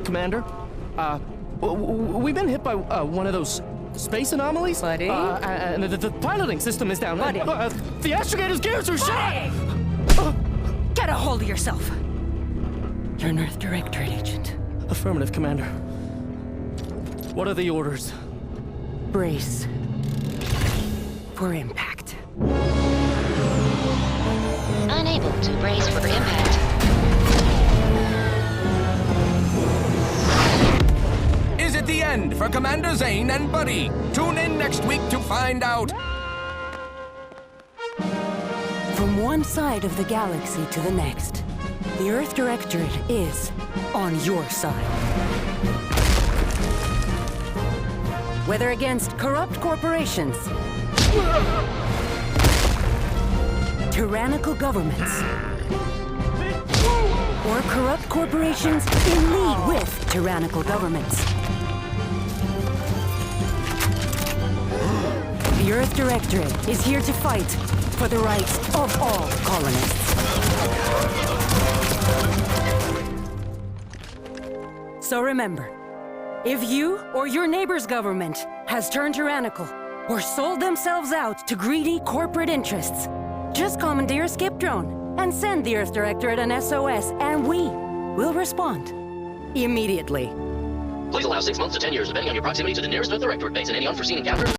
Commander. We've been hit by one of those space anomalies. Buddy? And the piloting system is down. Buddy? The astrogator's gears are shot! Get a hold of yourself! You're an Earth Directorate agent. Affirmative, Commander. What are the orders? Brace for impact. Unable to brace for impact. Is it the end for Commander Zane and Buddy? Tune in next week to find out. From one side of the galaxy to the next, the Earth Directorate is on your side. Whether against corrupt corporations, tyrannical governments, or corrupt corporations in league with tyrannical governments, the Earth Directorate is here to fight for the rights of all colonists. So remember, if you or your neighbor's government has turned tyrannical or sold themselves out to greedy corporate interests, just commandeer a skip drone and send the Earth Directorate an SOS, and we will respond immediately. Please allow 6 months to 10 years, depending on your proximity to the nearest Earth Directorate base and any unforeseen encounters.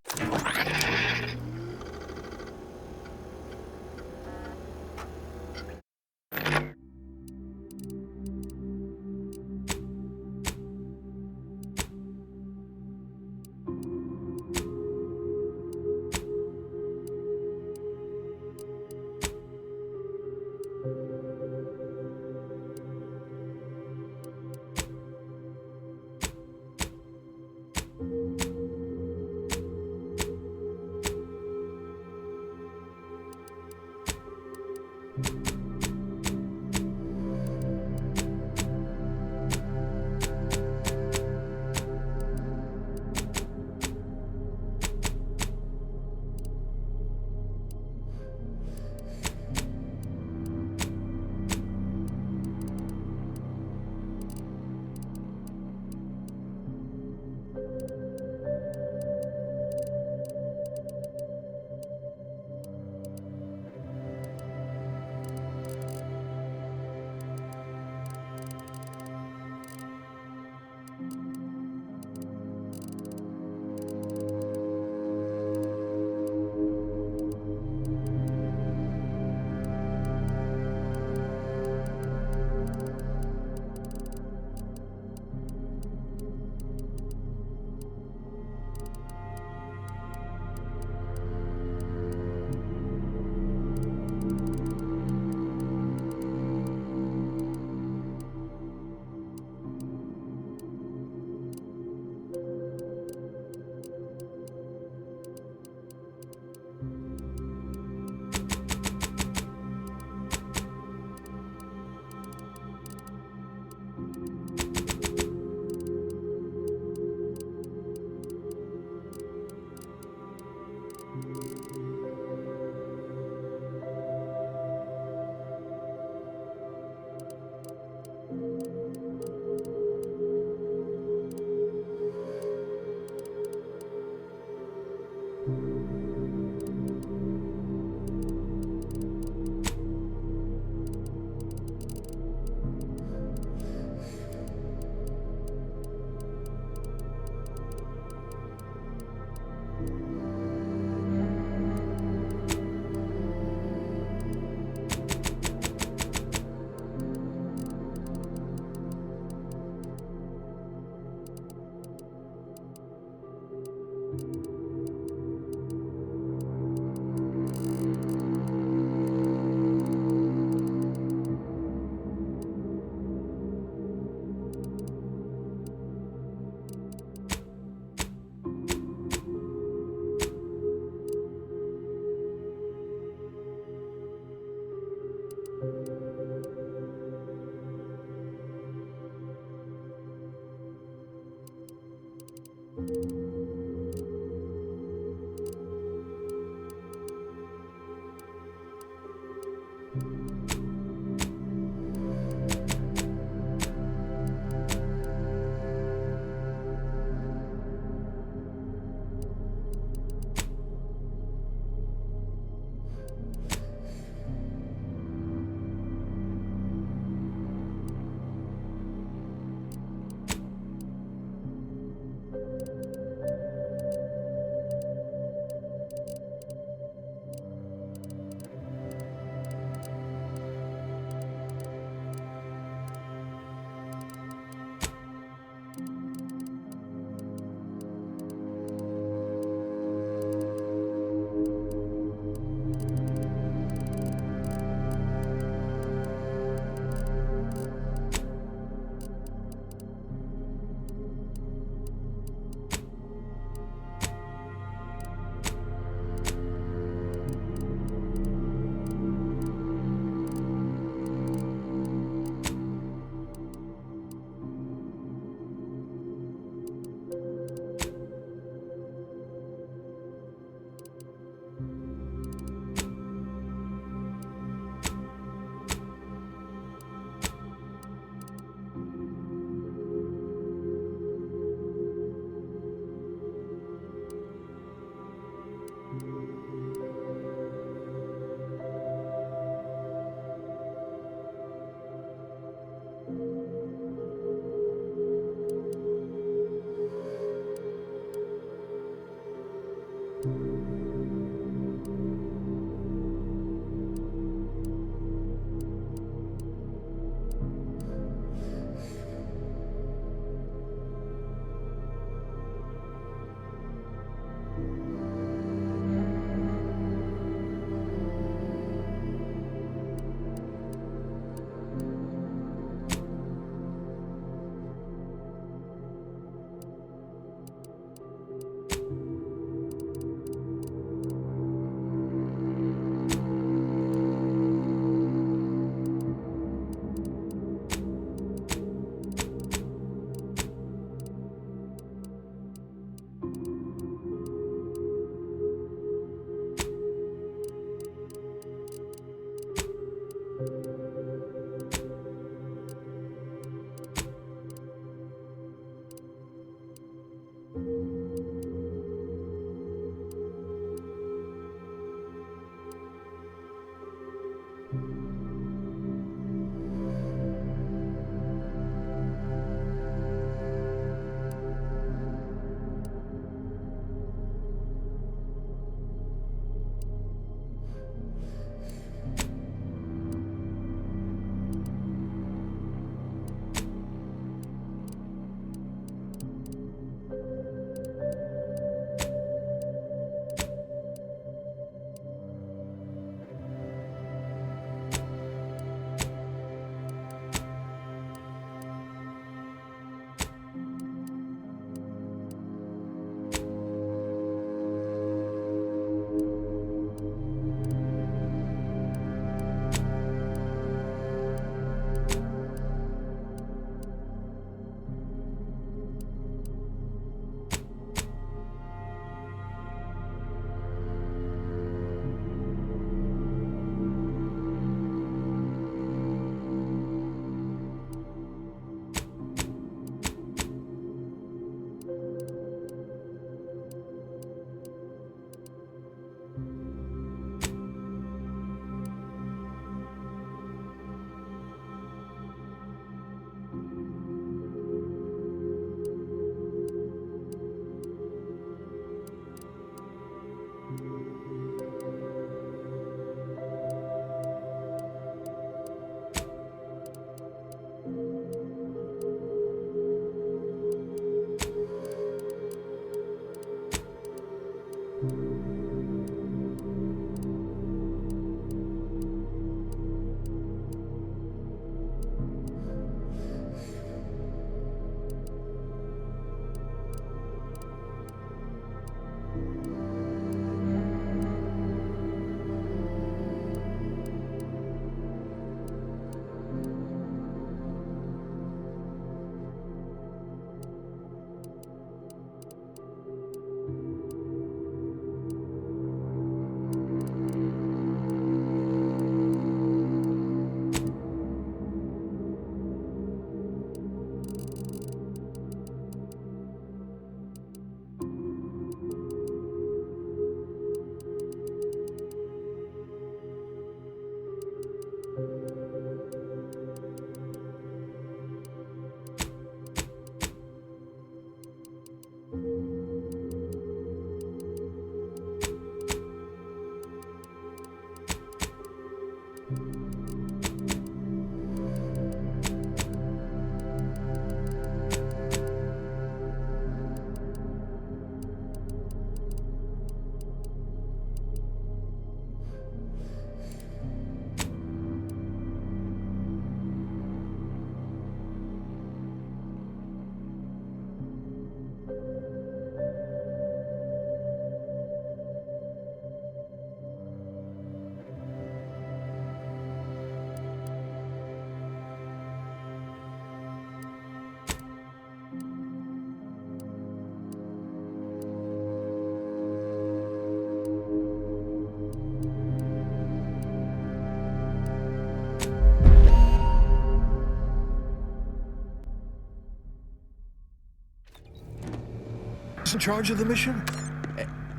is in charge of the mission?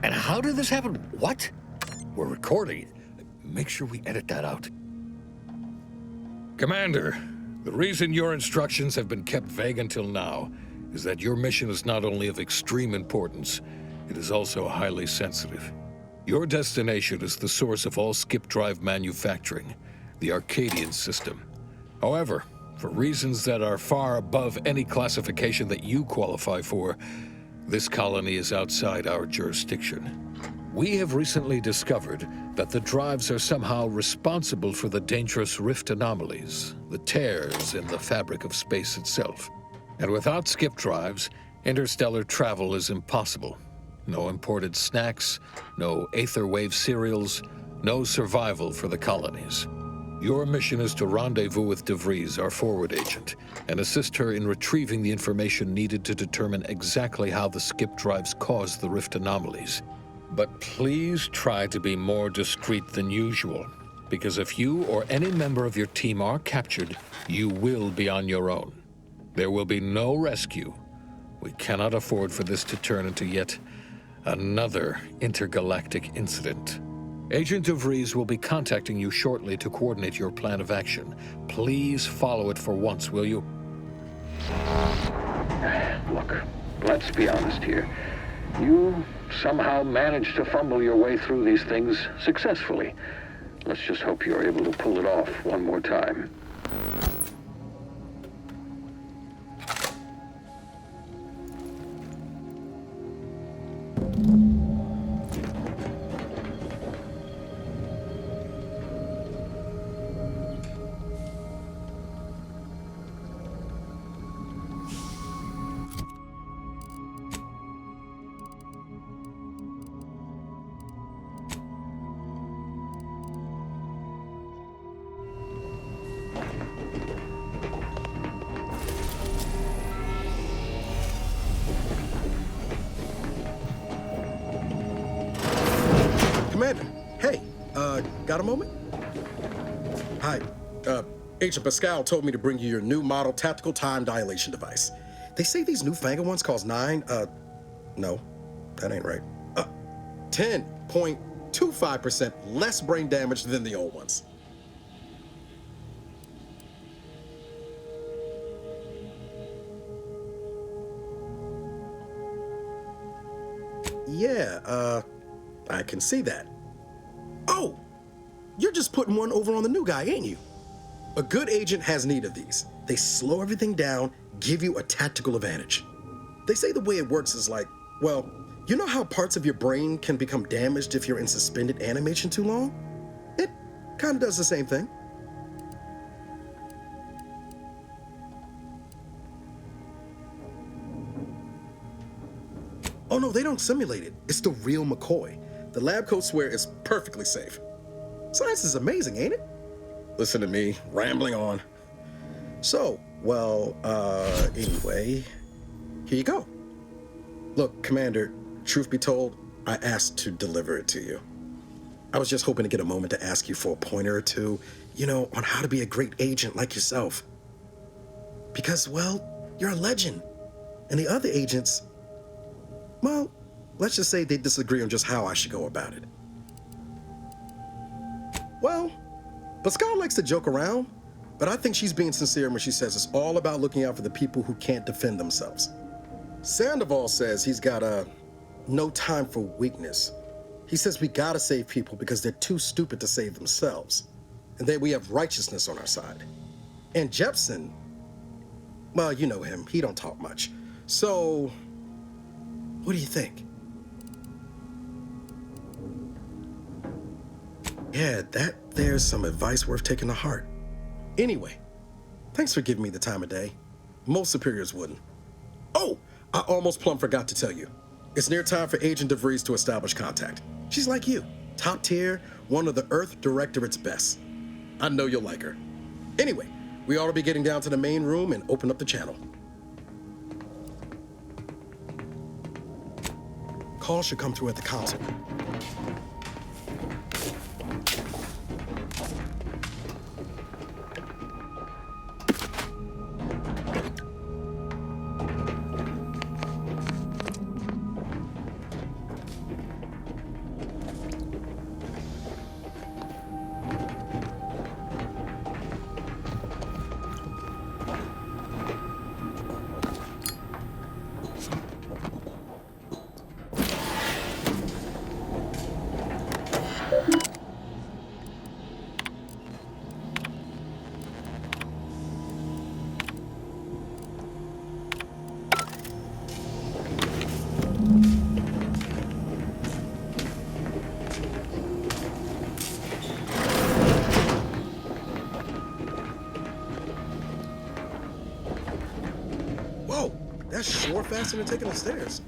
And how did this happen? What? We're recording. Make sure we edit that out. Commander, the reason your instructions have been kept vague until now is that your mission is not only of extreme importance, it is also highly sensitive. Your destination is the source of all skip drive manufacturing, the Arcadian system. However, for reasons that are far above any classification that you qualify for, this colony is outside our jurisdiction. We have recently discovered that the drives are somehow responsible for the dangerous rift anomalies, the tears in the fabric of space itself. And without skip drives, interstellar travel is impossible. No imported snacks, no Aether Wave cereals, no survival for the colonies. Your mission is to rendezvous with DeVries, our forward agent, and assist her in retrieving the information needed to determine exactly how the skip drives caused the rift anomalies. But please try to be more discreet than usual, because if you or any member of your team are captured, you will be on your own. There will be no rescue. We cannot afford for this to turn into yet another intergalactic incident. Agent DeVries will be contacting you shortly to coordinate your plan of action. Please follow it for once, will you? Look, let's be honest here. You somehow managed to fumble your way through these things successfully. Let's just hope you're able to pull it off one more time. Commander, hey, got a moment? Hi, Agent Pascal told me to bring you your new model tactical time dilation device. They say these newfangled ones cause no, that ain't right. 10.25% less brain damage than the old ones. Yeah, I can see that. Oh, you're just putting one over on the new guy, ain't you? A good agent has need of these. They slow everything down, give you a tactical advantage. They say the way it works is like, well, you know how parts of your brain can become damaged if you're in suspended animation too long? It kind of does the same thing. Oh no, they don't simulate it. It's the real McCoy. The lab coats swear it's perfectly safe. Science is amazing, ain't it? Listen to me, rambling on. So, well, anyway, here you go. Look, Commander, truth be told, I asked to deliver it to you. I was just hoping to get a moment to ask you for a pointer or two, you know, on how to be a great agent like yourself. Because, well, you're a legend. And the other agents, well, let's just say they disagree on just how I should go about it. Well, Pascal likes to joke around, but I think she's being sincere when she says it's all about looking out for the people who can't defend themselves. Sandoval says he's got no time for weakness. He says we gotta save people because they're too stupid to save themselves, and that we have righteousness on our side. And Jepson, well, you know him, he don't talk much. So, what do you think? Yeah, there's some advice worth taking to heart. Anyway, thanks for giving me the time of day. Most superiors wouldn't. Oh, I almost plumb forgot to tell you. It's near time for Agent DeVries to establish contact. She's like you, top tier, one of the Earth Directorate's best. I know you'll like her. Anyway, we ought to be getting down to the main room and open up the channel. Call should come through at the console. Whoa, that's sure faster than taking the stairs.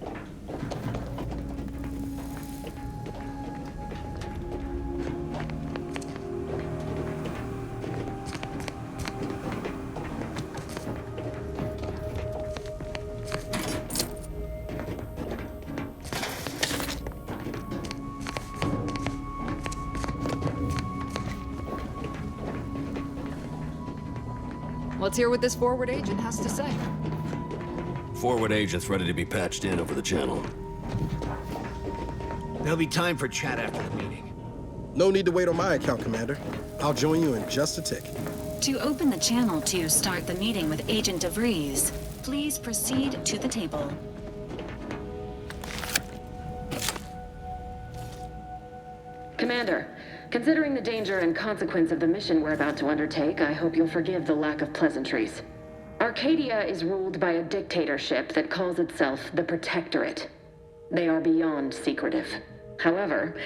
Let's hear what this forward agent has to say. Forward agent's ready to be patched in over the channel. There'll be time for chat after the meeting. No need to wait on my account, Commander. I'll join you in just a tick. To open the channel to start the meeting with Agent DeVries, please proceed to the table. Commander, considering the danger and consequence of the mission we're about to undertake, I hope you'll forgive the lack of pleasantries. Arcadia is ruled by a dictatorship that calls itself the Protectorate. They are beyond secretive. However,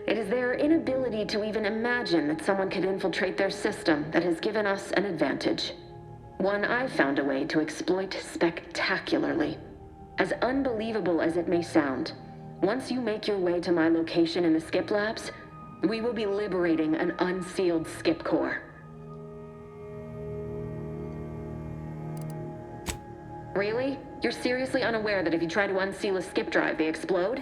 it is their inability to even imagine that someone could infiltrate their system that has given us an advantage. One I've found a way to exploit spectacularly. As unbelievable as it may sound, once you make your way to my location in the Skip Labs, we will be liberating an unsealed Skip core. Really? You're seriously unaware that if you try to unseal a skip drive, they explode?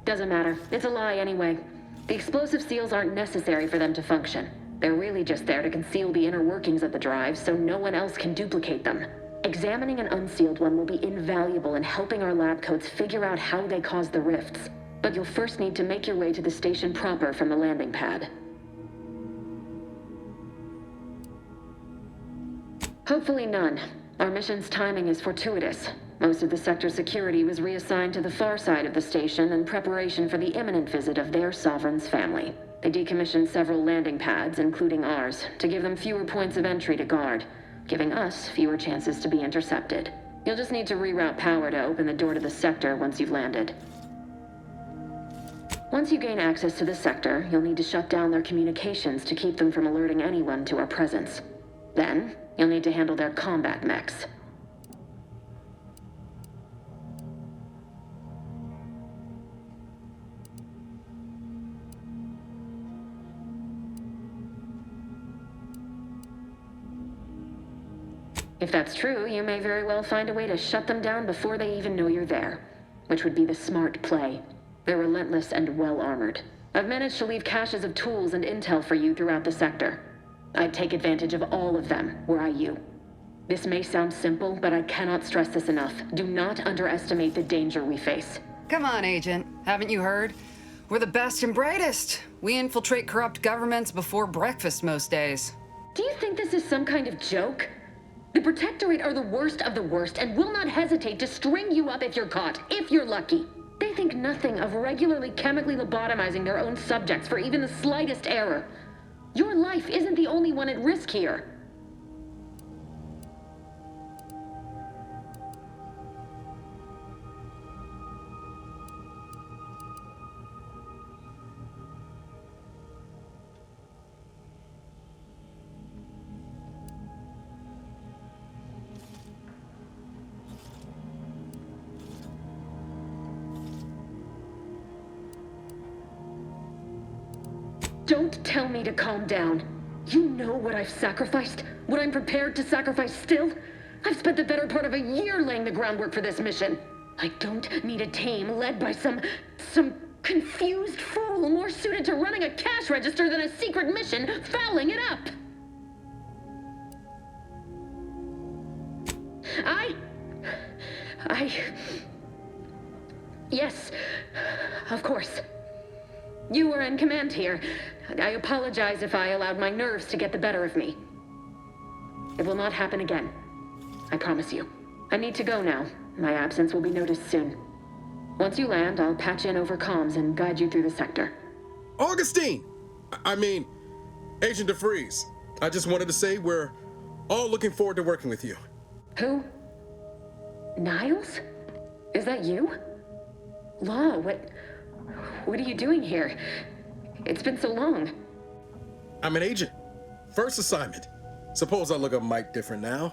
Doesn't matter. It's a lie anyway. The explosive seals aren't necessary for them to function. They're really just there to conceal the inner workings of the drive so no one else can duplicate them. Examining an unsealed one will be invaluable in helping our lab coats figure out how they caused the rifts. But you'll first need to make your way to the station proper from the landing pad. Hopefully none. Our mission's timing is fortuitous. Most of the sector's security was reassigned to the far side of the station in preparation for the imminent visit of their sovereign's family. They decommissioned several landing pads, including ours, to give them fewer points of entry to guard, giving us fewer chances to be intercepted. You'll just need to reroute power to open the door to the sector once you've landed. Once you gain access to the sector, you'll need to shut down their communications to keep them from alerting anyone to our presence. Then, you'll need to handle their combat mechs. If that's true, you may very well find a way to shut them down before they even know you're there, which would be the smart play. They're relentless and well-armored. I've managed to leave caches of tools and intel for you throughout the sector. I'd take advantage of all of them, were I you. This may sound simple, but I cannot stress this enough. Do not underestimate the danger we face. Come on, Agent. Haven't you heard? We're the best and brightest. We infiltrate corrupt governments before breakfast most days. Do you think this is some kind of joke? The Protectorate are the worst of the worst and will not hesitate to string you up if you're caught, if you're lucky. They think nothing of regularly chemically lobotomizing their own subjects for even the slightest error. Your life isn't the only one at risk here. Don't tell me to calm down. You know what I've sacrificed? What I'm prepared to sacrifice still? I've spent the better part of a year laying the groundwork for this mission. I don't need a team led by some confused fool more suited to running a cash register than a secret mission fouling it up. Yes, of course. You were in command here. I apologize if I allowed my nerves to get the better of me. It will not happen again. I promise you. I need to go now. My absence will be noticed soon. Once you land, I'll patch in over comms and guide you through the sector. Augustine! I mean, Agent DeVries. I just wanted to say we're all looking forward to working with you. Who? Niles? Is that you? Law, what are you doing here? It's been so long. I'm an agent. First assignment. Suppose I look a mite different now.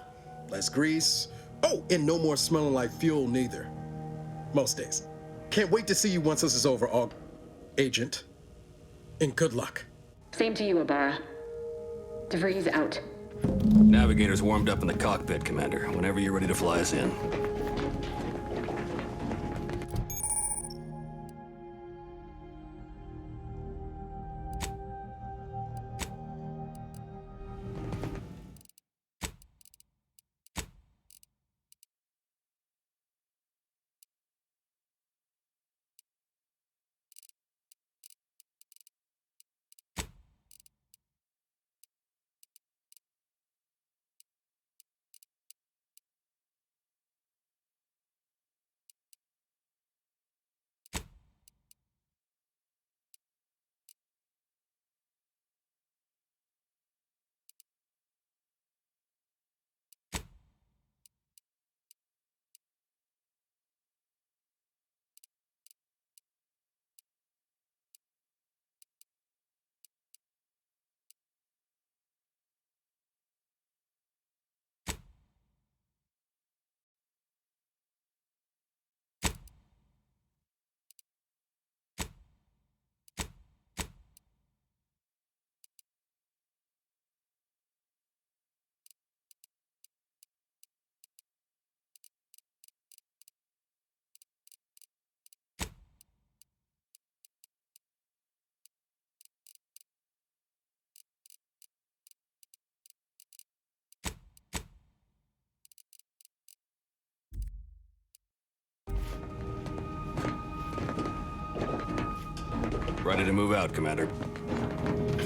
Less grease. Oh, and no more smelling like fuel neither. Most days. Can't wait to see you once this is over, Agent. And good luck. Same to you, Ibarra. DeVries out. Navigator's warmed up in the cockpit, Commander. Whenever you're ready to fly us in. Ready to move out, Commander.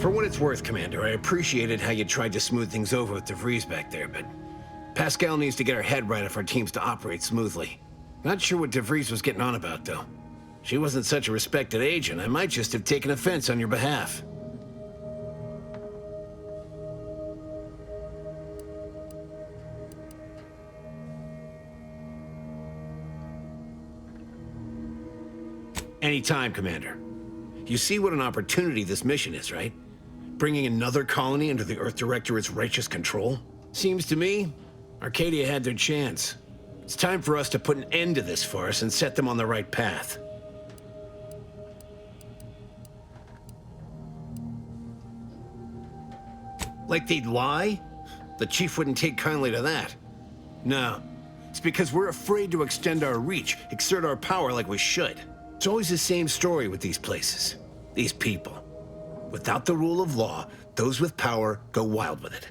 For what it's worth, Commander, I appreciated how you tried to smooth things over with DeVries back there, but Pascal needs to get her head right if our team's to operate smoothly. Not sure what DeVries was getting on about, though. She wasn't such a respected agent. I might just have taken offense on your behalf. Anytime, Commander. You see what an opportunity this mission is, right? Bringing another colony under the Earth Directorate's righteous control? Seems to me, Arcadia had their chance. It's time for us to put an end to this farce and set them on the right path. Like they'd lie? The Chief wouldn't take kindly to that. No, it's because we're afraid to extend our reach, exert our power like we should. It's always the same story with these places, these people. Without the rule of law, those with power go wild with it.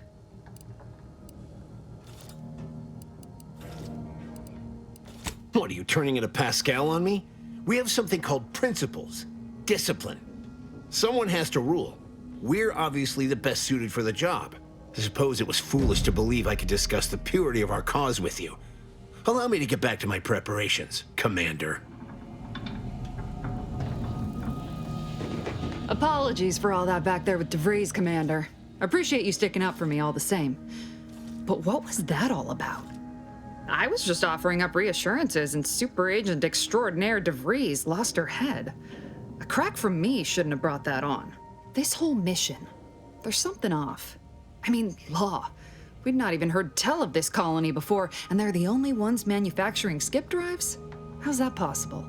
What, are you turning into Pascal on me? We have something called principles, discipline. Someone has to rule. We're obviously the best suited for the job. I suppose it was foolish to believe I could discuss the purity of our cause with you. Allow me to get back to my preparations, Commander. Apologies for all that back there with DeVries, Commander. Appreciate you sticking up for me all the same. But what was that all about? I was just offering up reassurances and Super Agent Extraordinaire DeVries lost her head. A crack from me shouldn't have brought that on. This whole mission, there's something off. I mean, law. We'd not even heard tell of this colony before, and they're the only ones manufacturing skip drives? How's that possible?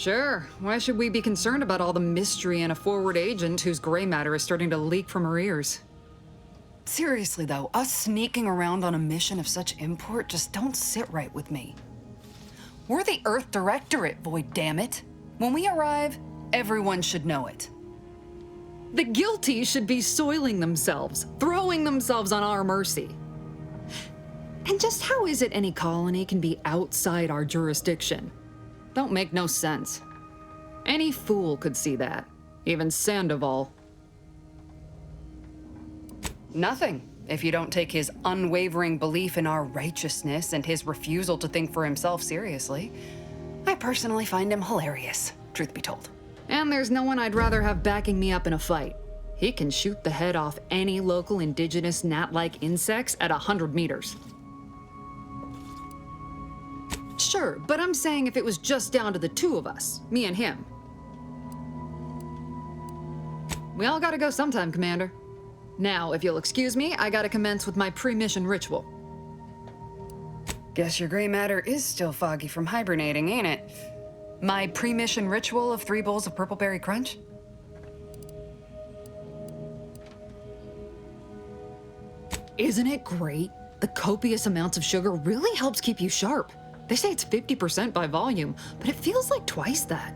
Sure, why should we be concerned about all the mystery in a forward agent whose gray matter is starting to leak from her ears? Seriously though, us sneaking around on a mission of such import just don't sit right with me. We're the Earth Directorate, Void, damn it. When we arrive, everyone should know it. The guilty should be soiling themselves, throwing themselves on our mercy. And just how is it any colony can be outside our jurisdiction? Don't make no sense. Any fool could see that, even Sandoval. Nothing. if you don't take his unwavering belief in our righteousness and his refusal to think for himself seriously. I personally find him hilarious, truth be told. And there's no one I'd rather have backing me up in a fight. He can shoot the head off any local indigenous gnat-like insects at 100 meters. Sure, but I'm saying if it was just down to the two of us, me and him. We all gotta go sometime, Commander. Now, if you'll excuse me, I gotta commence with my pre-mission ritual. Guess your gray matter is still foggy from hibernating, ain't it? My pre-mission ritual of 3 bowls of Purple Berry Crunch? Isn't it great? The copious amounts of sugar really helps keep you sharp. They say it's 50% by volume, but it feels like twice that.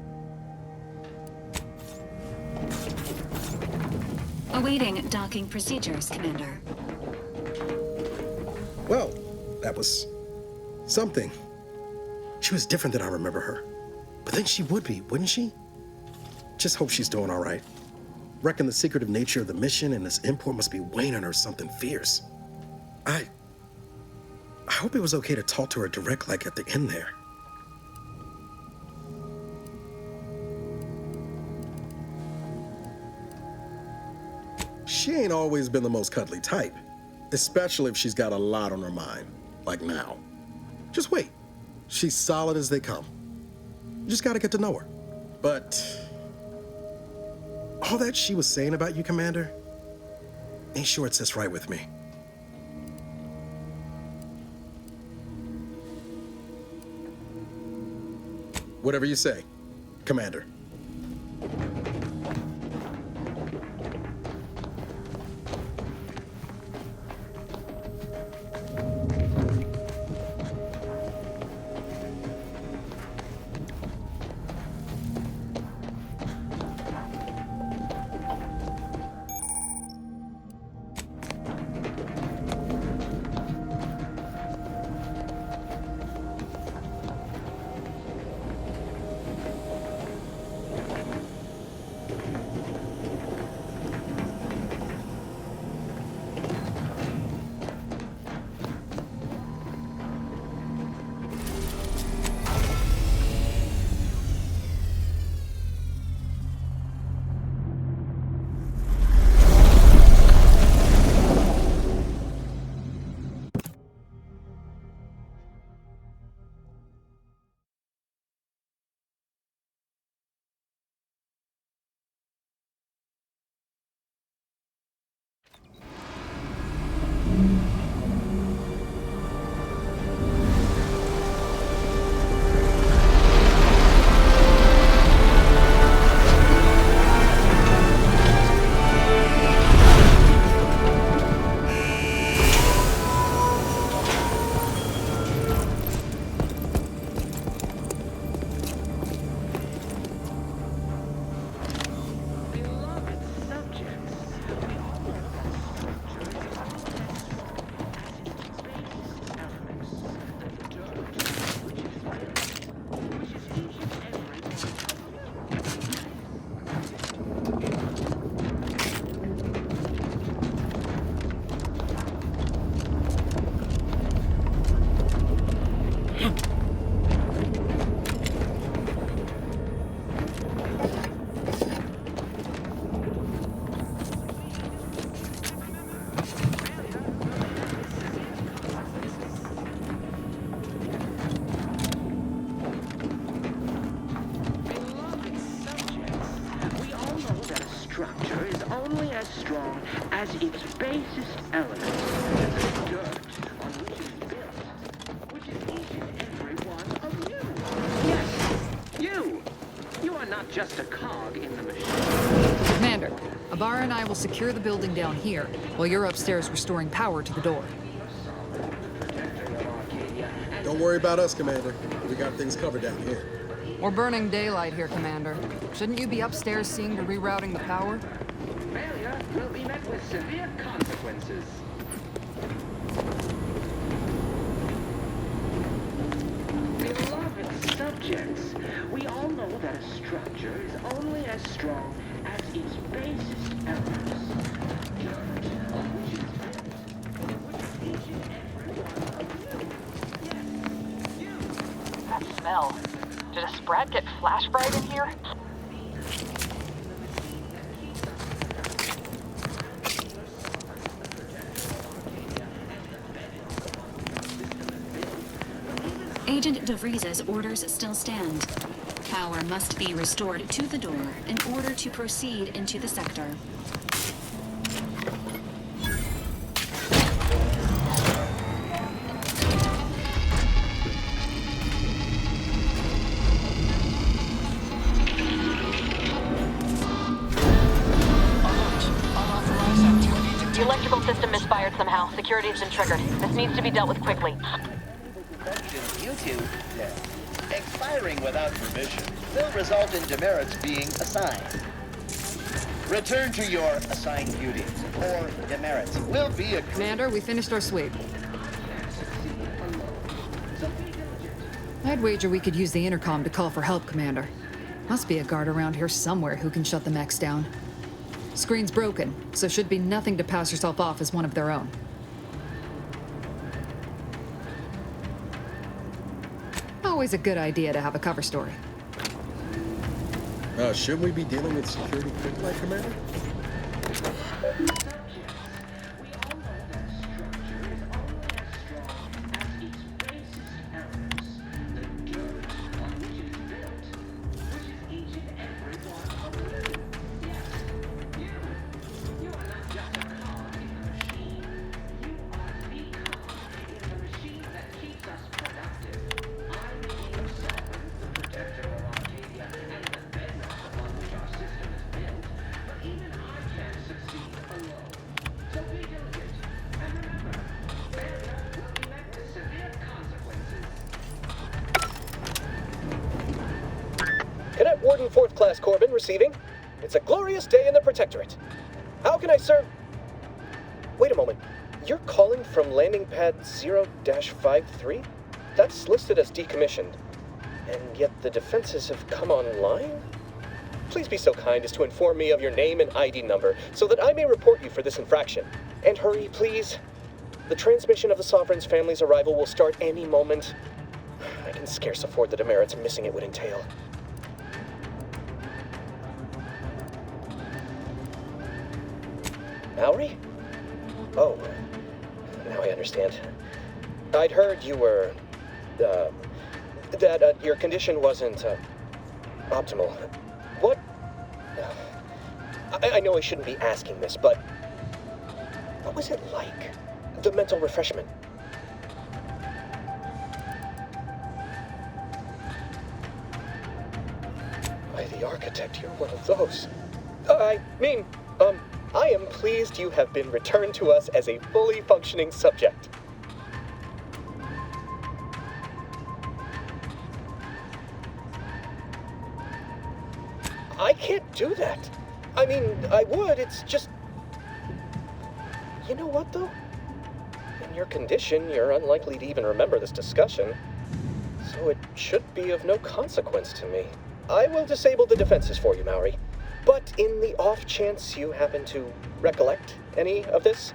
Awaiting docking procedures, Commander. Well, that was something. She was different than I remember her. But then she would be, wouldn't she? Just hope she's doing all right. Reckon the secretive nature of the mission and this import must be weighing on her something fierce. I hope it was okay to talk to her direct like at the end there. She ain't always been the most cuddly type, especially if she's got a lot on her mind, like now. Just wait. She's solid as they come. You just gotta get to know her. But all that she was saying about you, Commander, ain't sure it sits right with me. Whatever you say, Commander. strong as its basest element, the dirt on which it's built, which is each and every one of you. Yes, you! You are not just a cog in the machine. Commander, Abara and I will secure the building down here, while you're upstairs restoring power to the door. Don't worry about us, Commander. We got things covered down here. We're burning daylight here, Commander. Shouldn't you be upstairs seeing to rerouting the power? Failure will be met with severe consequences. Beloved subjects, we all know that a structure is only as strong as its basest elements. Dirt on which it's built, smell. Did a Sprat get flash fried in here? Agent DeVries's orders still stand. Power must be restored to the door in order to proceed into the sector. The electrical system misfired somehow. Security's been triggered. This needs to be dealt with quickly. YouTube expiring without permission will result in demerits being assigned. Return to your assigned duties, or demerits will be a... Commander, we finished our sweep. I'd wager we could use the intercom to call for help, Commander. Must be a guard around here somewhere who can shut the mechs down. Screen's broken, so should be nothing to pass yourself off as one of their own. Always a good idea to have a cover story. Shouldn't we be dealing with security quick, Commander? Cadet Warden 4th Class Corbin receiving. It's a glorious day in the Protectorate. How can I serve? Wait a moment. You're calling from landing pad 0-53? That's listed as decommissioned. And yet the defenses have come online? Please be so kind as to inform me of your name and ID number so that I may report you for this infraction. And hurry, please. The transmission of the Sovereign's family's arrival will start any moment. I can scarce afford the demerits missing it would entail. Mallory? Oh, now I understand. I'd heard you were, that your condition wasn't, optimal. What? I know I shouldn't be asking this, but what was it like? The mental refreshment? By the Architect, you're one of those. I am pleased you have been returned to us as a fully functioning subject. I can't do that. I mean, I would, it's just... You know what, though? In your condition, you're unlikely to even remember this discussion. So it should be of no consequence to me. I will disable the defenses for you, Mallory. But in the off chance you happen to recollect any of this,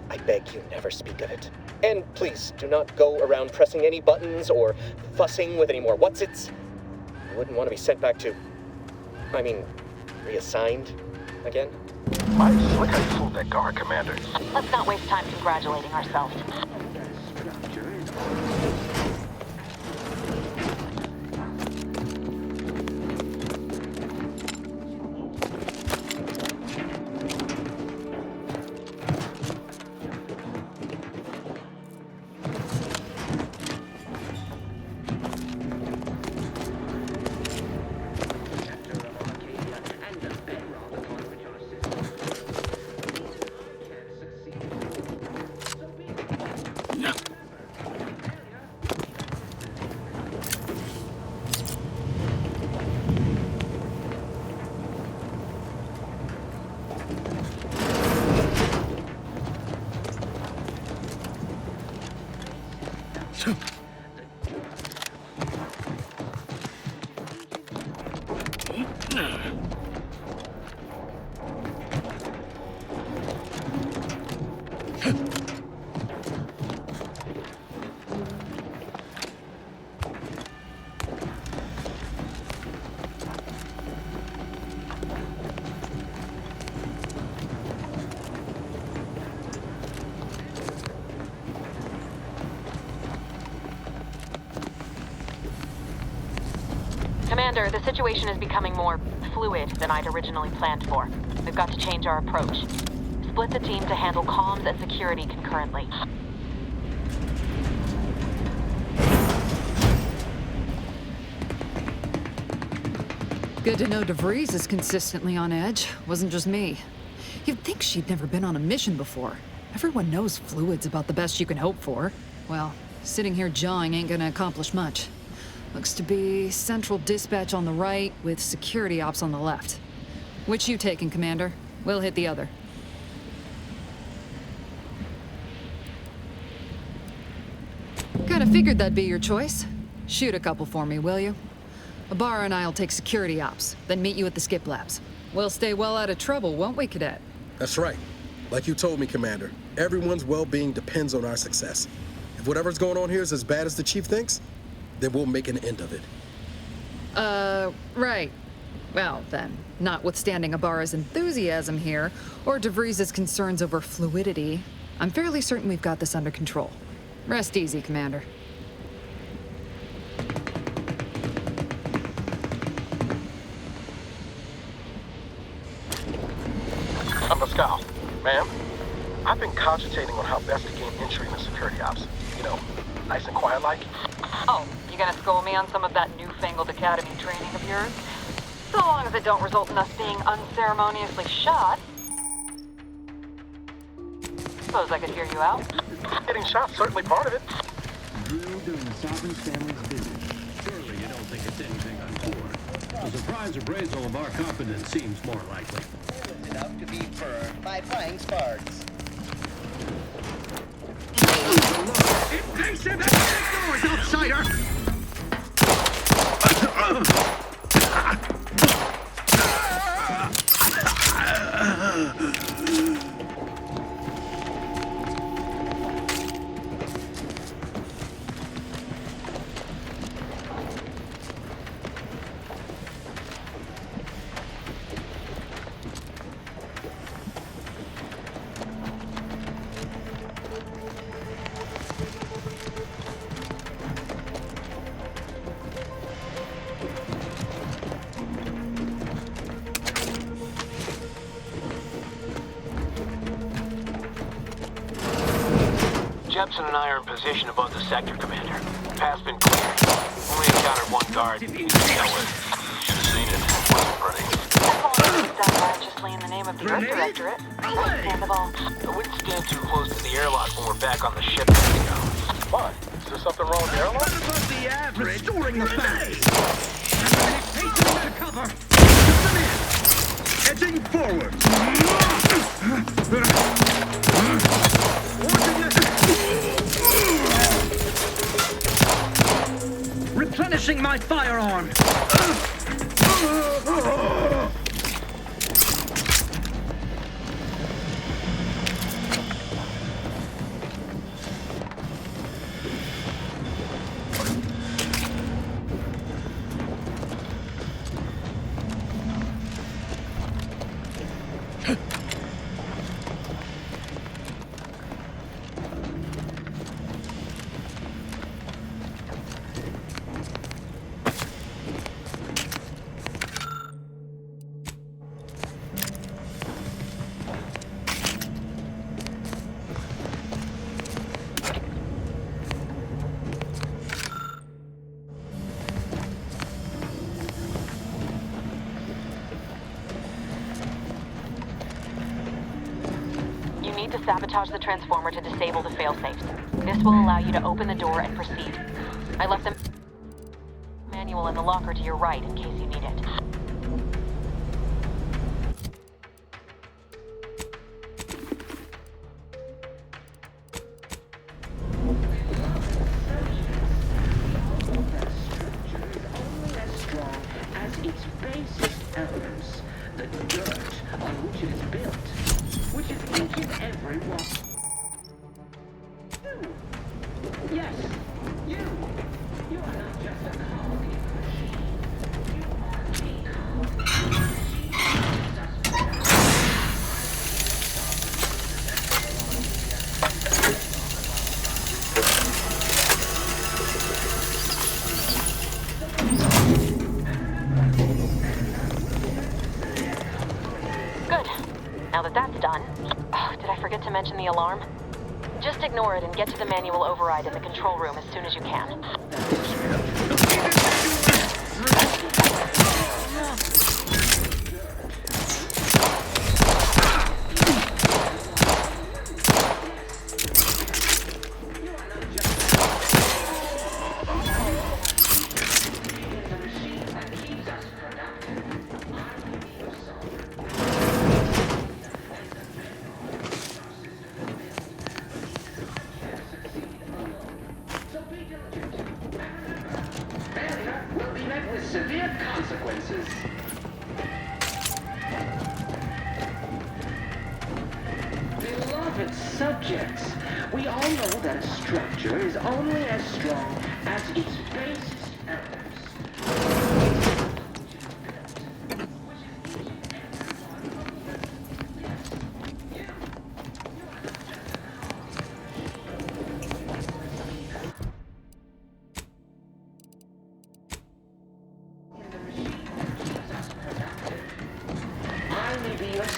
I beg you never speak of it. And please do not go around pressing any buttons or fussing with any more whatsits. You wouldn't want to be sent back to... reassigned again? Mighty slick how you fooled that guard, Commander. Let's not waste time congratulating ourselves. Commander, the situation is becoming more fluid than I'd originally planned for. We've got to change our approach. Split the team to handle comms and security concurrently. Good to know DeVries is consistently on edge. Wasn't just me. You'd think she'd never been on a mission before. Everyone knows fluid's about the best you can hope for. Well, sitting here jawing ain't gonna accomplish much. Looks to be central dispatch on the right with security ops on the left. Which you taking, Commander? We'll hit the other. Kinda figured that'd be your choice. Shoot a couple for me, will you? Ibarra and I'll take security ops, then meet you at the skip labs. We'll stay well out of trouble, won't we, Cadet? That's right. Like you told me, Commander, everyone's well-being depends on our success. If whatever's going on here is as bad as the Chief thinks, then we'll make an end of it. Right. Well, then, notwithstanding Ibarra's enthusiasm here, or DeVries' concerns over fluidity, I'm fairly certain we've got this under control. Rest easy, Commander. Pascal. Ma'am? I've been cogitating on how best to gain entry in the security ops. You know, nice and quiet like. Oh, you gonna school me on some of that newfangled academy training of yours? So long as it don't result in us being unceremoniously shot. Suppose I could hear you out. Getting shot's certainly part of it. Drill during the Sovereign's family's visit. Surely you don't think it's anything untoward. A surprise appraisal of our competence seems more likely. Enough to be burned by flying sparks. Impatient! Noise, outsider! Jepson and I are in position above the sector, Commander. Path's been cleared. Only encountered one guard. Dealt with. Should have seen it. Wasn't pretty. As long as it's done righteously in the name of the Earth Directorate, understandable. I wouldn't stand too close to the airlock when we're back on the ship. Why? Is there something wrong with the airlock? What about the average? Restoring the facts. Take cover. Edging forward. Replenishing my firearm. To sabotage the transformer to disable the failsafes. This will allow you to open the door and proceed. I left the manual in the locker to your right in case you need it. to mention the alarm? Just ignore it and get to the manual override in the control room as soon as you can. Severe consequences. Beloved subjects, we all know that a structure is only as strong as its basest elements.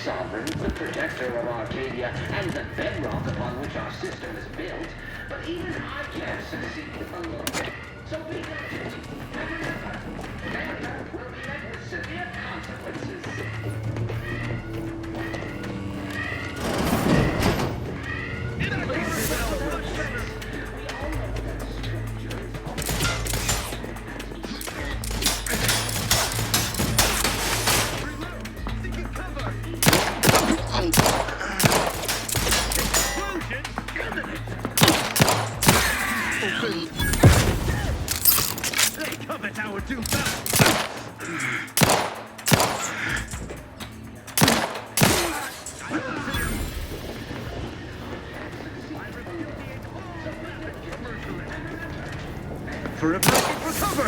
Sovereign, the protector of Arcadia, and the bedrock upon which our system is built, but even I can't succeed alone. So be diligent. And remember, failure will be met with severe consequences. For a perfect recover!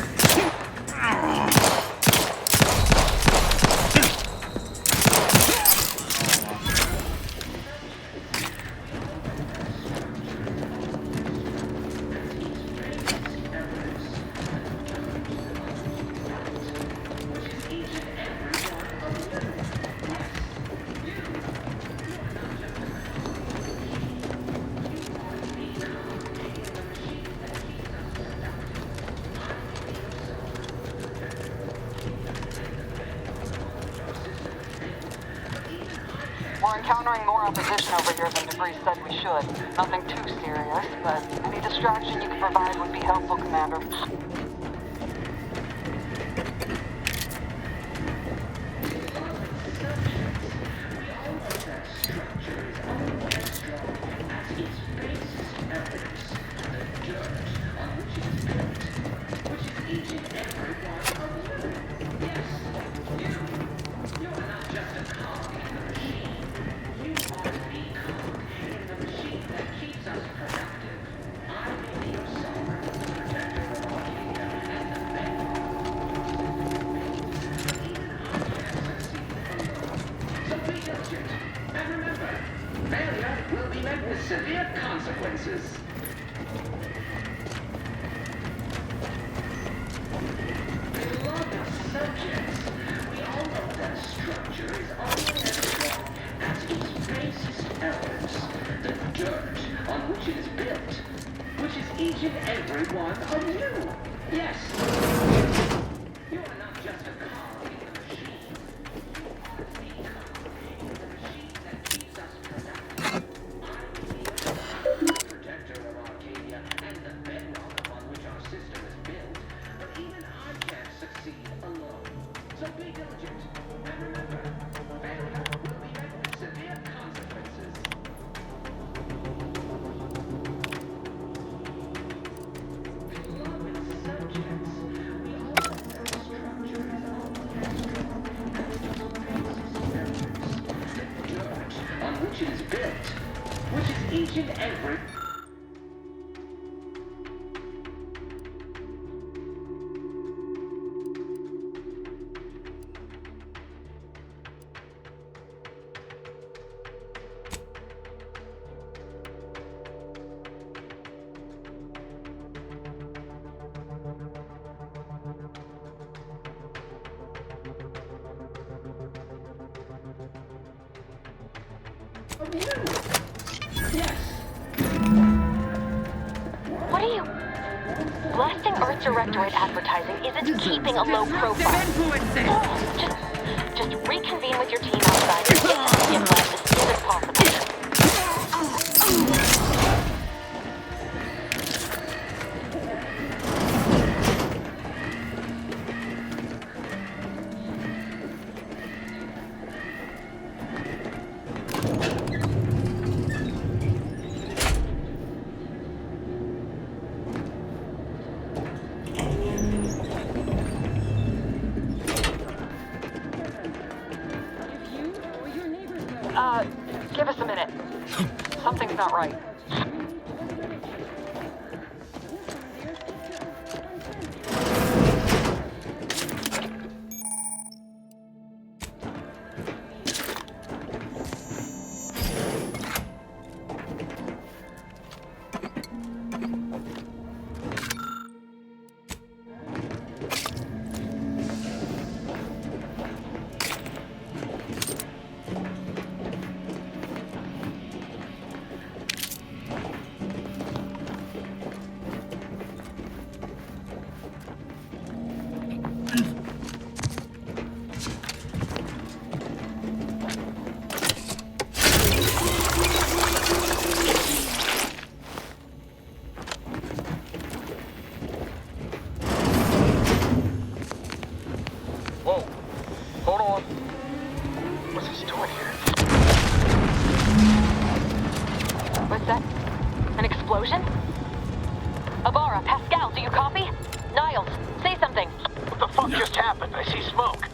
We're encountering more opposition over here than DeVries said we should. Nothing too serious, but any distraction you can provide would be helpful, Commander. Severe consequences. Beloved subjects, we all know that a structure is only as strong as its basest elements, the dirt on which it is built, which is each and every one of you. Yes. You are not just a cog in the machine. You are the cog in the machine that keeps us productive. Protector of Arcadia and the bedrock upon which our system is built, but even I can't succeed alone. So be diligent, and remember, failure will be met with severe consequences. Beloved subjects, we all know that a structure is only as strong as its basest elements, the dirt on which it is built, which is each and every... of you. What are you... Blasting Earth Directorate advertising isn't keeping a low profile. Just reconvene with your team outside and get to the lab as soon as possible. Give us a minute. Something's not right. Ibarra, Pascal, do you copy? Niles, say something. What the fuck just happened? I see smoke.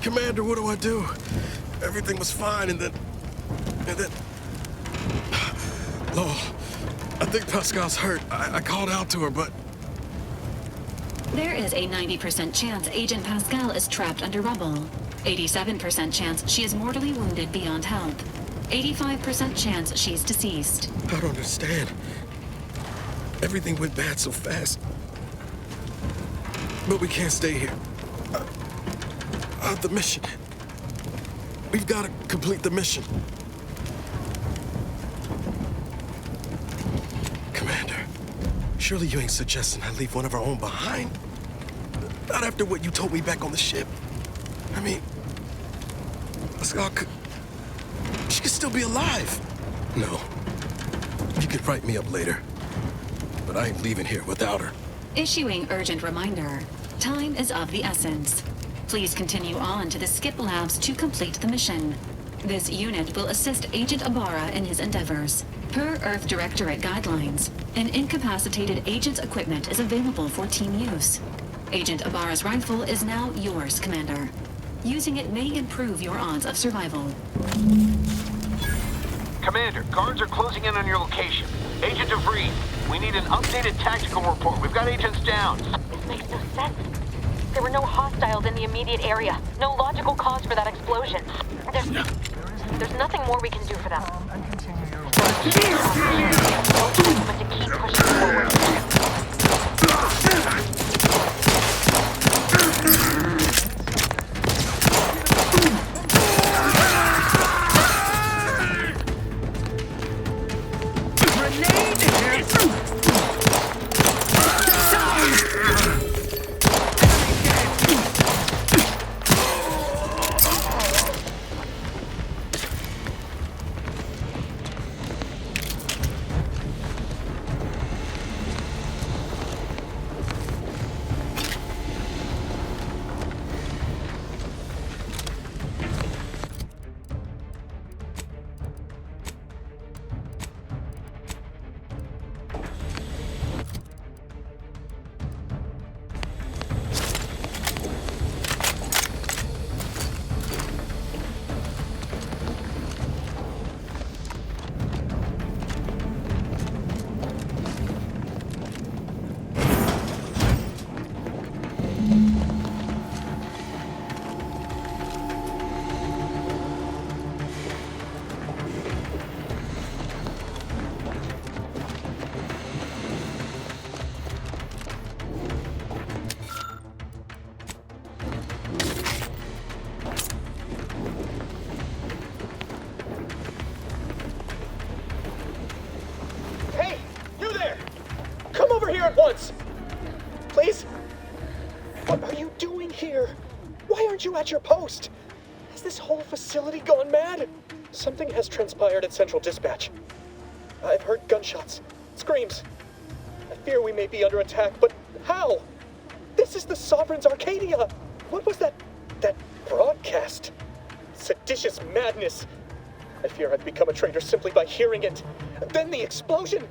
Commander, what do I do? Everything was fine, and then... Lowell, I think Pascal's hurt. I called out to her, but... There is a 90% chance Agent Pascal is trapped under rubble. 87% chance she is mortally wounded beyond health. 85% chance she's deceased. I don't understand. Everything went bad so fast. But we can't stay here. The mission. We've got to complete the mission. Commander, surely you ain't suggesting I leave one of our own behind? Not after what you told me back on the ship. I mean, Pascal could... She could still be alive. No. You could write me up later. But I ain't leaving here without her. Issuing urgent reminder. Time is of the essence. Please continue on to the Skip Labs to complete the mission. This unit will assist Agent Ibarra in his endeavors. Per Earth Directorate guidelines, an incapacitated agent's equipment is available for team use. Agent Ibarra's rifle is now yours, Commander. Using it may improve your odds of survival. Commander, guards are closing in on your location. Agent DeVries, we need an updated tactical report. We've got agents down. This makes no sense. There were no hostiles in the immediate area. No logical cause for that explosion. There's nothing more we can do for them. But to keep pushing forward. once! Please? What are you doing here? Why aren't you at your post? Has this whole facility gone mad? Something has transpired at Central Dispatch. I've heard gunshots, screams. I fear we may be under attack, but how? This is the Sovereign's Arcadia! What was that broadcast? Seditious madness! I fear I've become a traitor simply by hearing it. Then the explosion!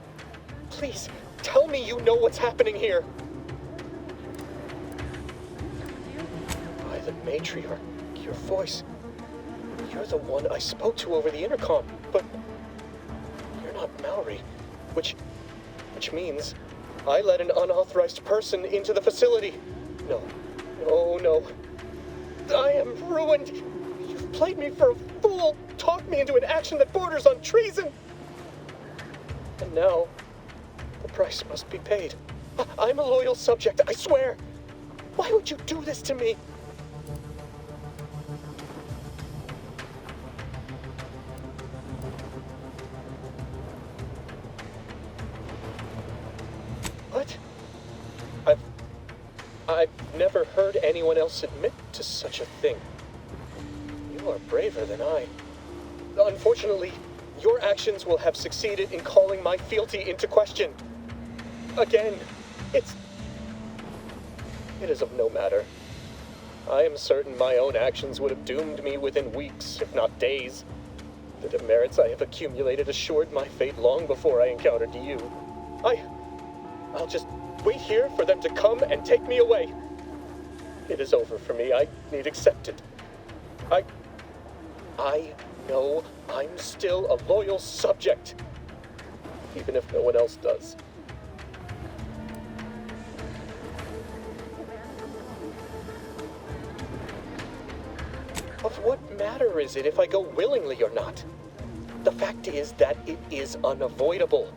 Please, tell me you know what's happening here. By the matriarch, your voice. You're the one I spoke to over the intercom, but you're not Mallory, which means I let an unauthorized person into the facility. No. I am ruined. You've played me for a fool, talked me into an action that borders on treason. And now, the price must be paid. I'm a loyal subject, I swear. Why would you do this to me? What? I've never heard anyone else admit to such a thing. You are braver than I. Unfortunately, your actions will have succeeded in calling my fealty into question. Again, it is of no matter. I am certain my own actions would have doomed me within weeks, if not days. The demerits I have accumulated assured my fate long before I encountered you. I'll just wait here for them to come and take me away. It is over for me. I need accepted. I know I'm still a loyal subject, even if no one else does. Of what matter is it if I go willingly or not? The fact is that it is unavoidable.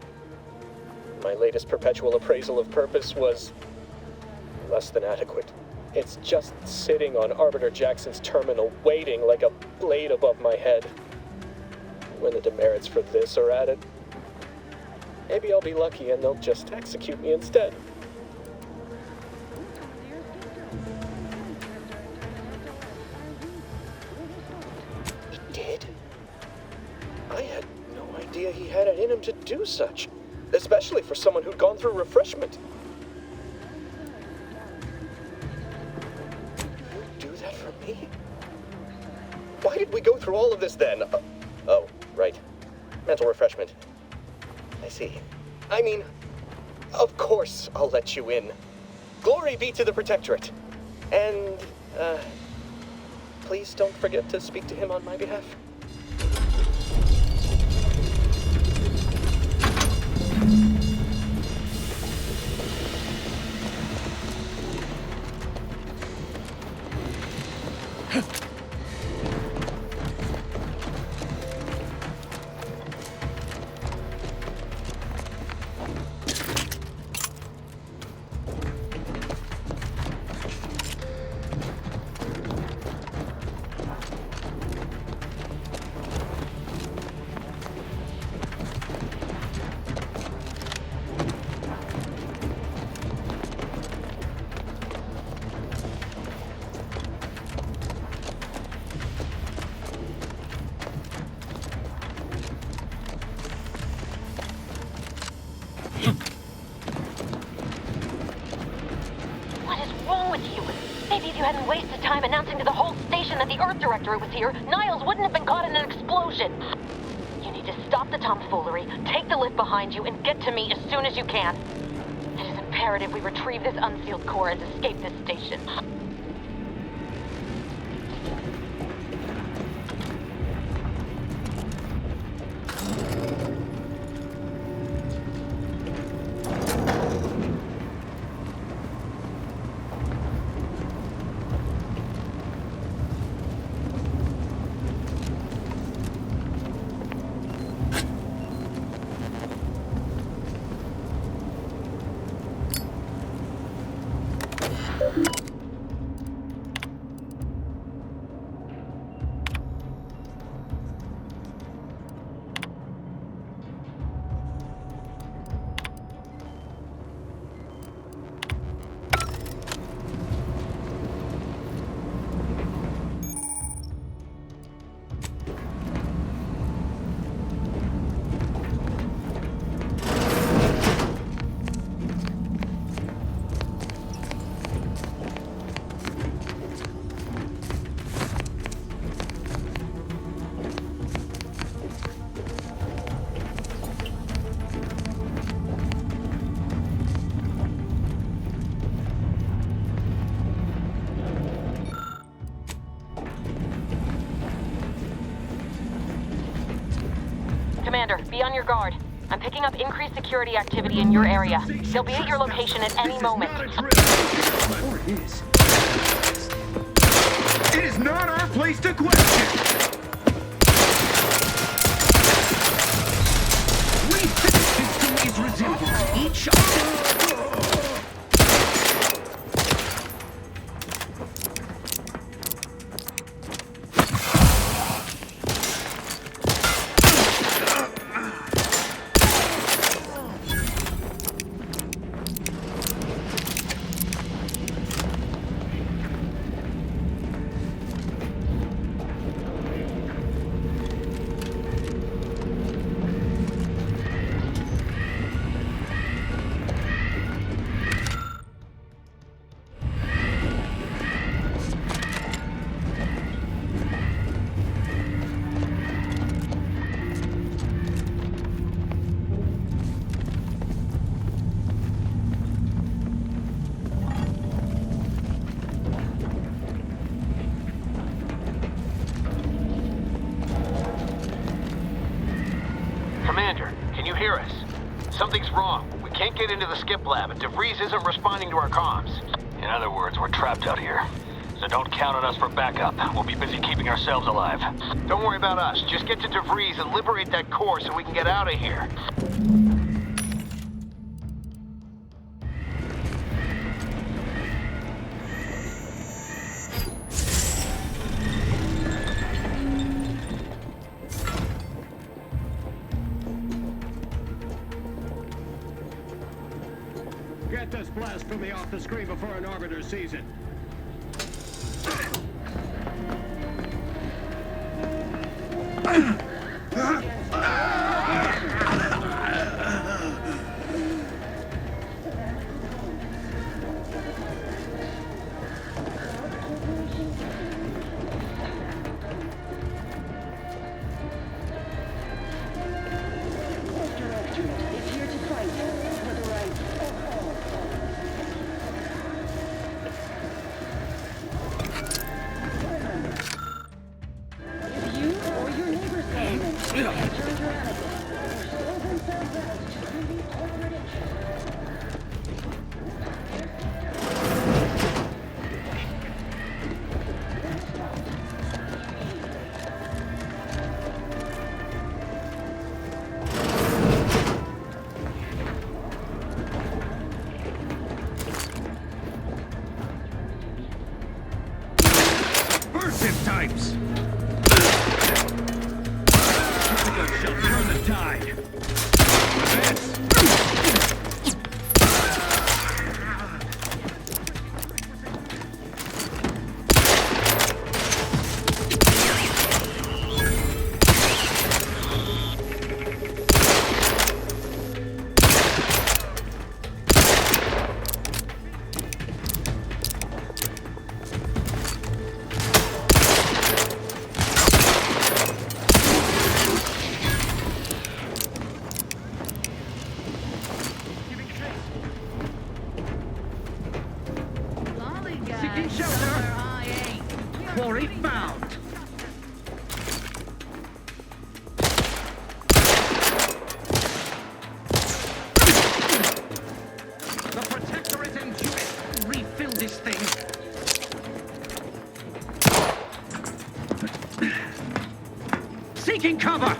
My latest perpetual appraisal of purpose was less than adequate. It's just sitting on Arbiter Jackson's terminal, waiting like a blade above my head. When the demerits for this are added, maybe I'll be lucky and they'll just execute me instead. He did? I had no idea he had it in him to do such, especially for someone who'd gone through refreshment. Me? Why did we go through all of this then? Oh, right. Mental refreshment. I see. I mean, of course I'll let you in. Glory be to the Protectorate. And, please don't forget to speak to him on my behalf. Director was here, Niles wouldn't have been caught in an explosion. You need to stop the tomfoolery, take the lift behind you, and get to me as soon as you can. It is imperative we retrieve this unsealed core and escape this station. Commander, be on your guard. I'm picking up increased security activity in your area. They'll be at your location at any moment. It is not our place to question! We think these resemble each other! Commander, can you hear us? Something's wrong. We can't get into the skip lab, and DeVries isn't responding to our comms. In other words, we're trapped out here. So don't count on us for backup. We'll be busy keeping ourselves alive. Don't worry about us. Just get to DeVries and liberate that core so we can get out of here. Get this blasphemy off the screen before an Arbiter sees it. Subversive types! Shotgun shall turn the tide. Advance! Seeking shelter! Quarry found! The Protectorate and Jewett refill this thing! Seeking cover!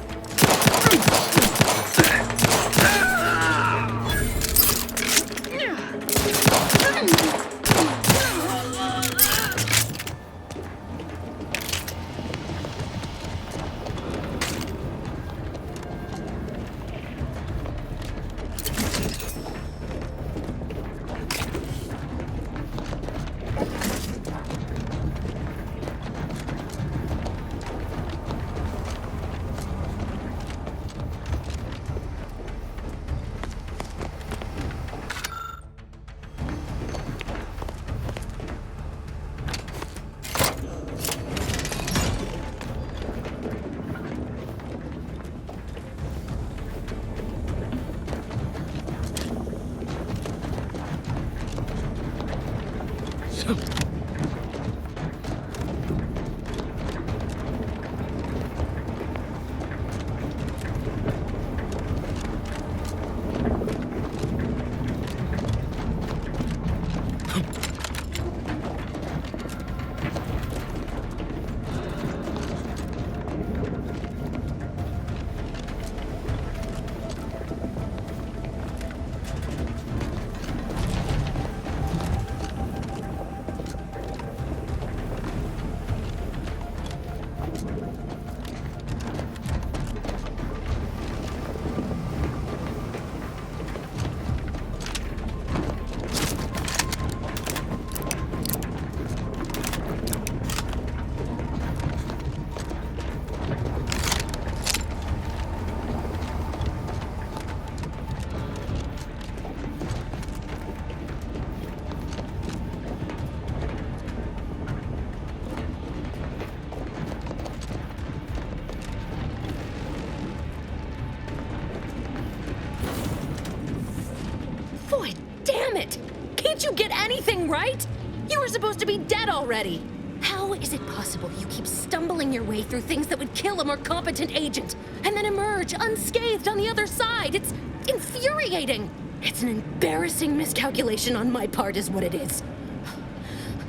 it! Can't you get anything right? You were supposed to be dead already! How is it possible you keep stumbling your way through things that would kill a more competent agent, and then emerge unscathed on the other side? It's infuriating! It's an embarrassing miscalculation on my part is what it is.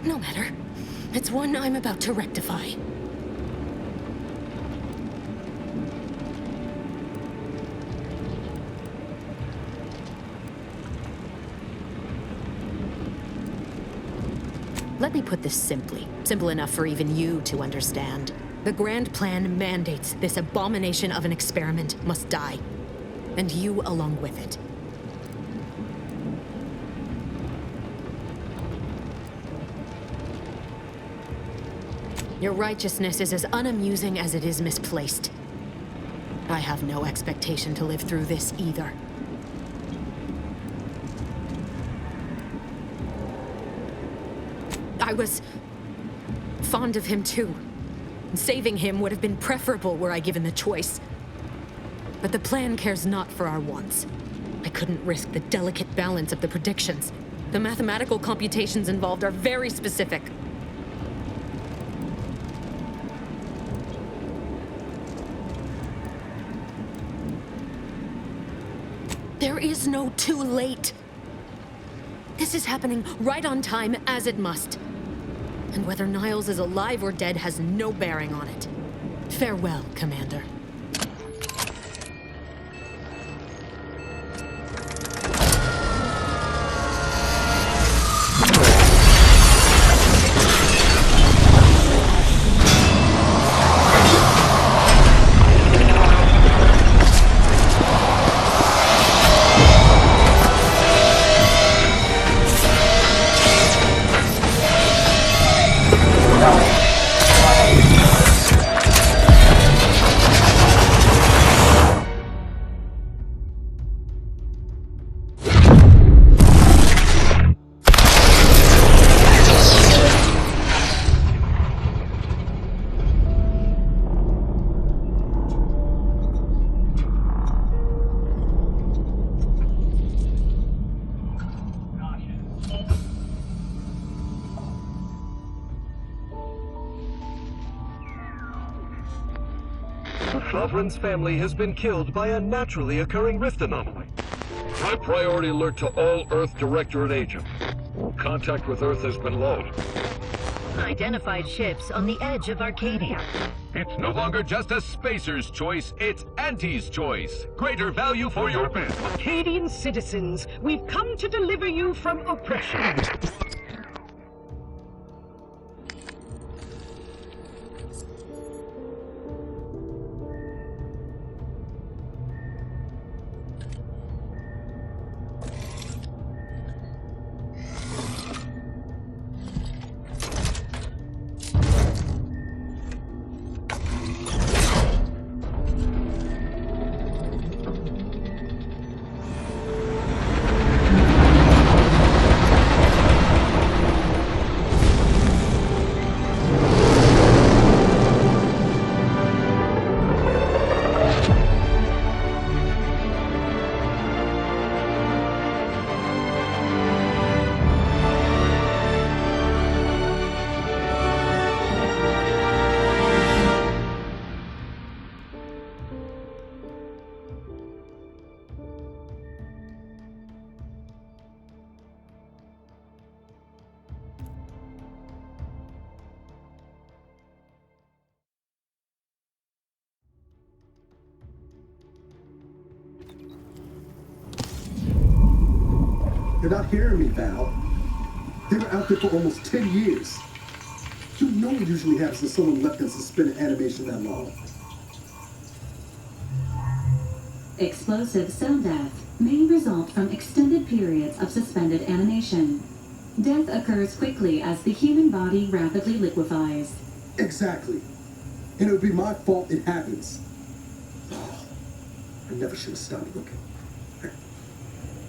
No matter. It's one I'm about to rectify. Let me put this simply. Simple enough for even you to understand. The Grand Plan mandates this abomination of an experiment must die. And you along with it. Your righteousness is as unamusing as it is misplaced. I have no expectation to live through this either. I was fond of him too. Saving him would have been preferable were I given the choice. But the plan cares not for our wants. I couldn't risk the delicate balance of the predictions. The mathematical computations involved are very specific. There is no too late. This is happening right on time, as it must. And whether Niles is alive or dead has no bearing on it. Farewell, Commander. Sovereign's family has been killed by a naturally occurring rift anomaly. High priority alert to all Earth Directorate agents. Contact with Earth has been low. Identified ships on the edge of Arcadia. It's no longer just a spacer's choice, it's Auntie's choice. Greater value for your bid. Arcadian citizens, we've come to deliver you from oppression. You're not hearing me, Val. They were out there for almost 10 years. You know what usually happens when someone left in suspended animation that long. Explosive cell death may result from extended periods of suspended animation. Death occurs quickly as the human body rapidly liquefies. Exactly. And it would be my fault it happens. Oh, I never should have stopped looking.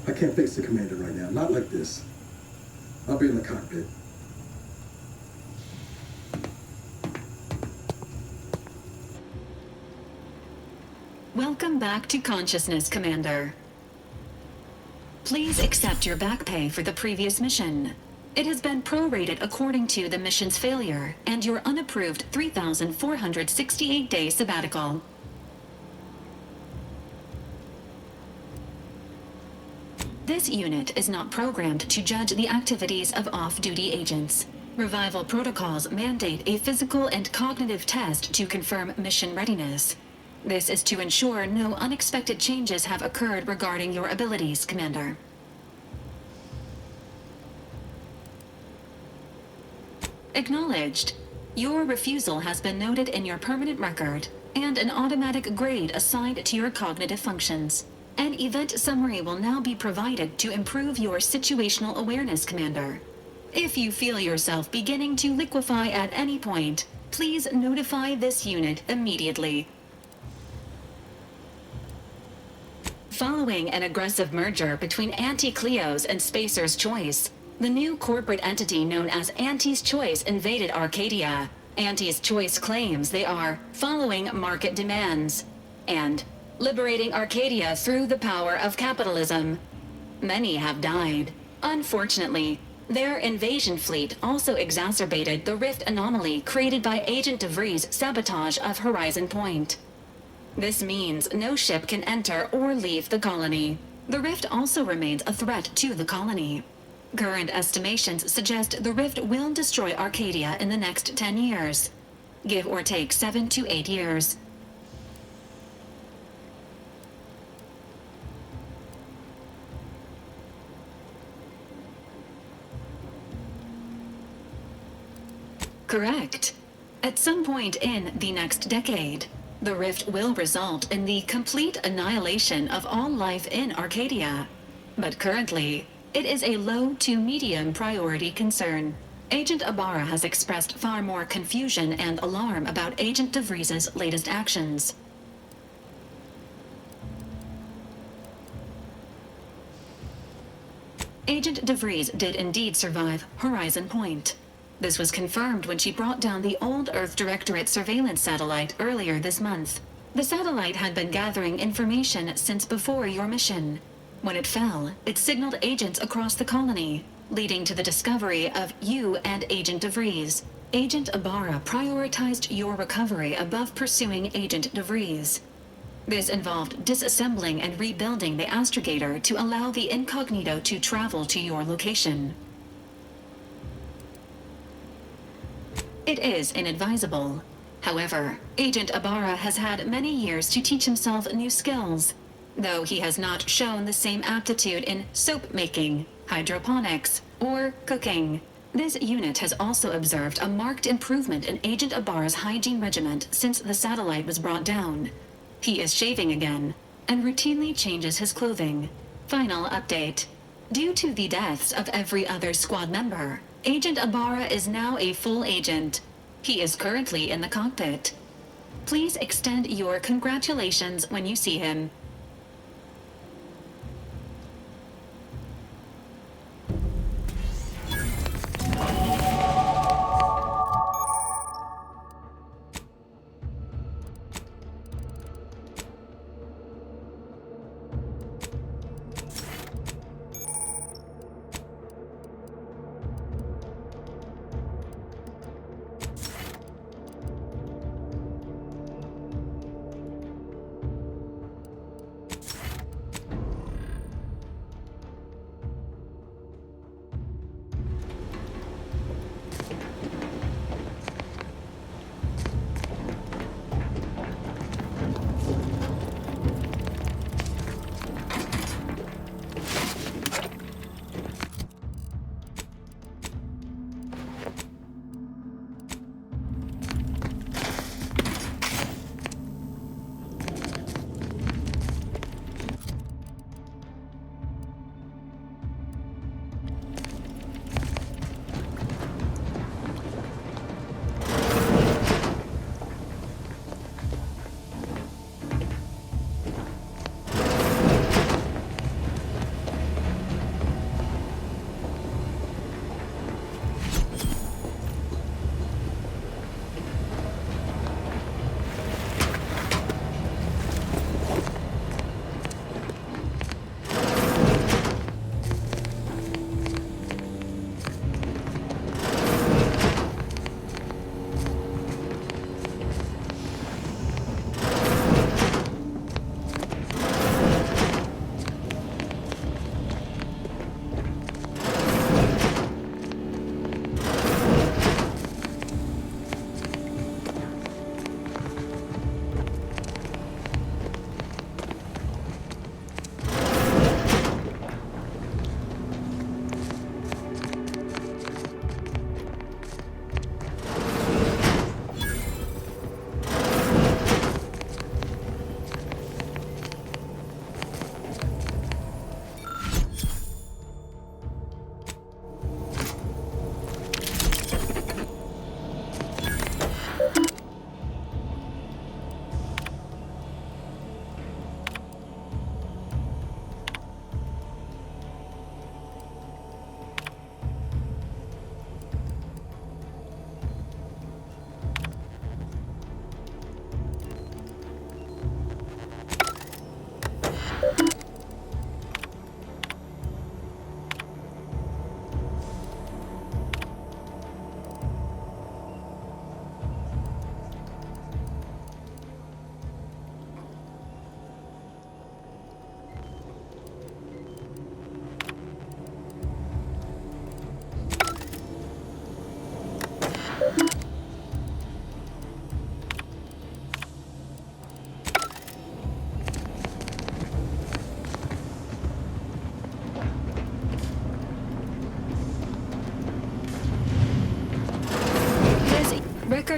I can't face the commander right now. Not like this. I'll be in the cockpit. Welcome back to consciousness, Commander. Please accept your back pay for the previous mission. It has been prorated according to the mission's failure and your unapproved 3,468-day sabbatical. This unit is not programmed to judge the activities of off-duty agents. Revival protocols mandate a physical and cognitive test to confirm mission readiness. This is to ensure no unexpected changes have occurred regarding your abilities, Commander. Acknowledged. Your refusal has been noted in your permanent record, and an automatic grade assigned to your cognitive functions. An event summary will now be provided to improve your situational awareness, Commander. If you feel yourself beginning to liquefy at any point, please notify this unit immediately. Following an aggressive merger between Anti-Cleos and Spacer's Choice, the new corporate entity known as Anti's Choice invaded Arcadia. Anti's Choice claims they are following market demands and liberating Arcadia through the power of capitalism. Many have died. Unfortunately, their invasion fleet also exacerbated the rift anomaly created by Agent DeVries' sabotage of Horizon Point. This means no ship can enter or leave the colony. The rift also remains a threat to the colony. Current estimations suggest the rift will destroy Arcadia in the next 10 years. Give or take 7 to 8 years. Correct. At some point in the next decade, the rift will result in the complete annihilation of all life in Arcadia. But currently, it is a low to medium priority concern. Agent Ibarra has expressed far more confusion and alarm about Agent DeVries' latest actions. Agent DeVries did indeed survive Horizon Point. This was confirmed when she brought down the old Earth Directorate surveillance satellite earlier this month. The satellite had been gathering information since before your mission. When it fell, it signaled agents across the colony, leading to the discovery of you and Agent DeVries. Agent Ibarra prioritized your recovery above pursuing Agent DeVries. This involved disassembling and rebuilding the astrogator to allow the incognito to travel to your location. It is inadvisable. However, Agent Ibarra has had many years to teach himself new skills, though he has not shown the same aptitude in soap making, hydroponics, or cooking. This unit has also observed a marked improvement in Agent Ibarra's hygiene regiment since the satellite was brought down. He is shaving again, and routinely changes his clothing. Final update. Due to the deaths of every other squad member, Agent Ibarra is now a full agent. He is currently in the cockpit. Please extend your congratulations when you see him.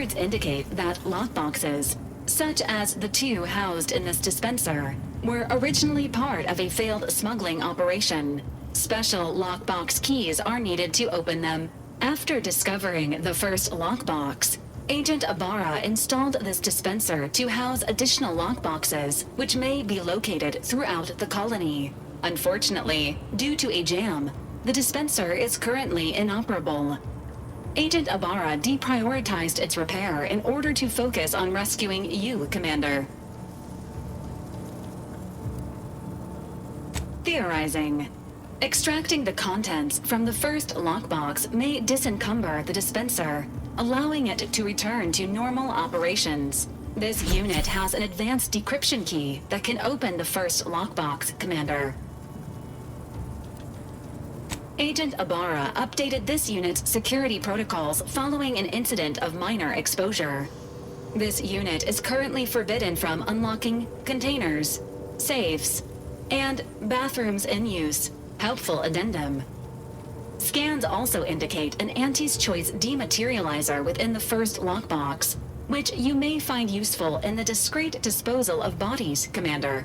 Records indicate that lockboxes, such as the two housed in this dispenser, were originally part of a failed smuggling operation. Special lockbox keys are needed to open them. After discovering the first lockbox, Agent Ibarra installed this dispenser to house additional lockboxes, which may be located throughout the colony. Unfortunately, due to a jam, the dispenser is currently inoperable. Agent Ibarra deprioritized its repair in order to focus on rescuing you, Commander. Theorizing. Extracting the contents from the first lockbox may disencumber the dispenser, allowing it to return to normal operations. This unit has an advanced decryption key that can open the first lockbox, Commander. Agent Ibarra updated this unit's security protocols following an incident of minor exposure. This unit is currently forbidden from unlocking containers, safes, and bathrooms in use. Helpful addendum. Scans also indicate an Auntie's Choice dematerializer within the first lockbox, which you may find useful in the discreet disposal of bodies, Commander.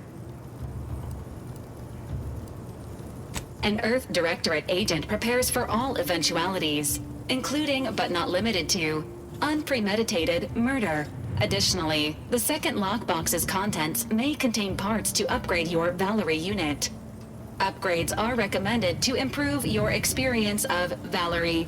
An Earth Directorate agent prepares for all eventualities, including but not limited to unpremeditated murder. Additionally, the second lockbox's contents may contain parts to upgrade your Valerie unit. Upgrades are recommended to improve your experience of Valerie.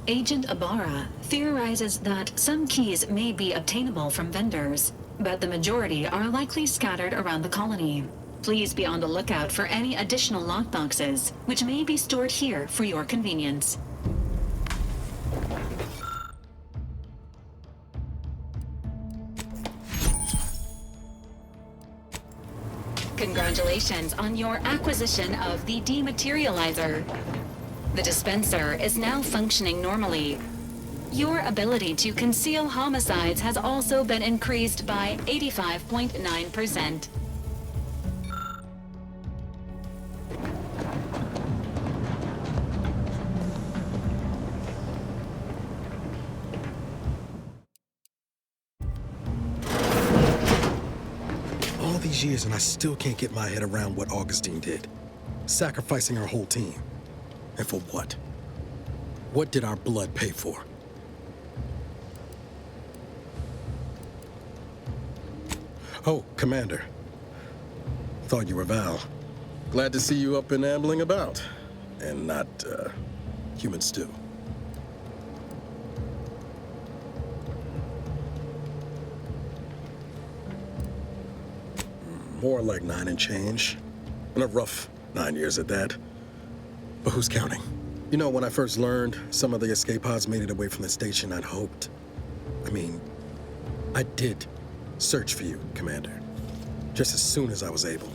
Agent Ibarra theorizes that some keys may be obtainable from vendors, but the majority are likely scattered around the colony. Please be on the lookout for any additional lockboxes, which may be stored here for your convenience. Congratulations on your acquisition of the dematerializer. The dispenser is now functioning normally. Your ability to conceal homicides has also been increased by 85.9%. These years and I still can't get my head around what Augustine did. Sacrificing her whole team. And for what? What did our blood pay for? Oh, Commander. Thought you were Val. Glad to see you up and ambling about. And not, human stew. More like 9 and change. And a rough 9 years at that. But who's counting? You know, when I first learned some of the escape pods made it away from the station, I'd hoped. I did search for you, Commander. Just as soon as I was able.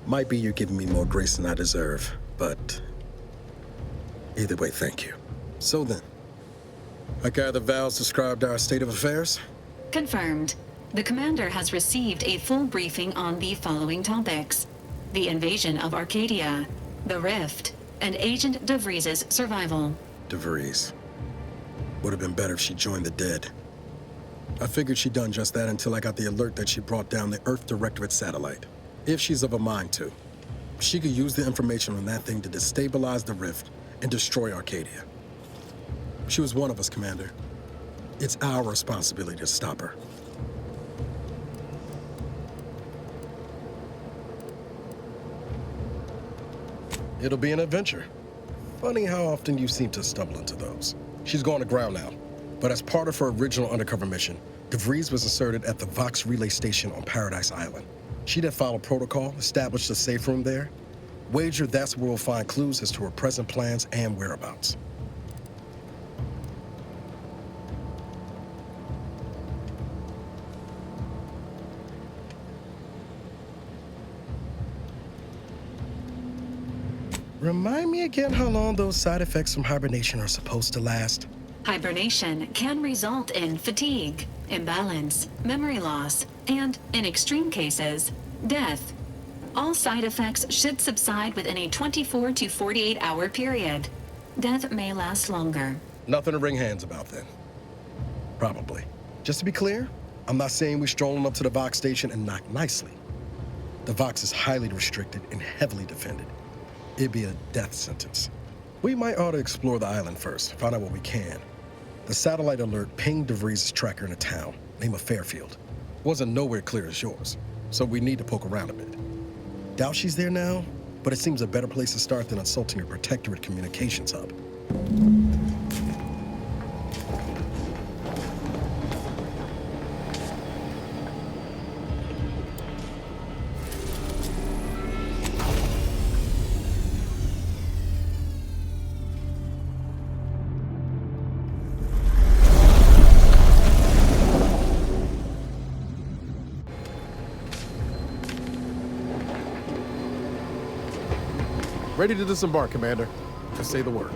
Might be you're giving me more grace than I deserve, but either way, thank you. So then, I gather Val's described our state of affairs? Confirmed. The Commander has received a full briefing on the following topics: the invasion of Arcadia, the Rift, and Agent DeVries' survival. DeVries. Would have been better if she joined the dead. I figured she'd done just that until I got the alert that she brought down the Earth Directorate satellite. If she's of a mind to, she could use the information on that thing to destabilize the Rift and destroy Arcadia. She was one of us, Commander. It's our responsibility to stop her. It'll be an adventure. Funny how often you seem to stumble into those. She's gone to ground now, but as part of her original undercover mission, DeVries was inserted at the Vox Relay Station on Paradise Island. She'd have followed protocol, established a safe room there. Wager that's where we'll find clues as to her present plans and whereabouts. Remind me again how long those side effects from hibernation are supposed to last? Hibernation can result in fatigue, imbalance, memory loss, and, in extreme cases, death. All side effects should subside within a 24 to 48 hour period. Death may last longer. Nothing to wring hands about then. Probably. Just to be clear, I'm not saying we strolling up to the Vox station and knock nicely. The Vox is highly restricted and heavily defended. It'd be a death sentence. We might ought to explore the island first, find out what we can. The satellite alert pinged DeVries' tracker in a town, name of Fairfield. Wasn't nowhere clear as yours, so we need to poke around a bit. Doubt she's there now, but it seems a better place to start than assaulting your Protectorate communications hub. Ready to disembark, Commander. Just say the word.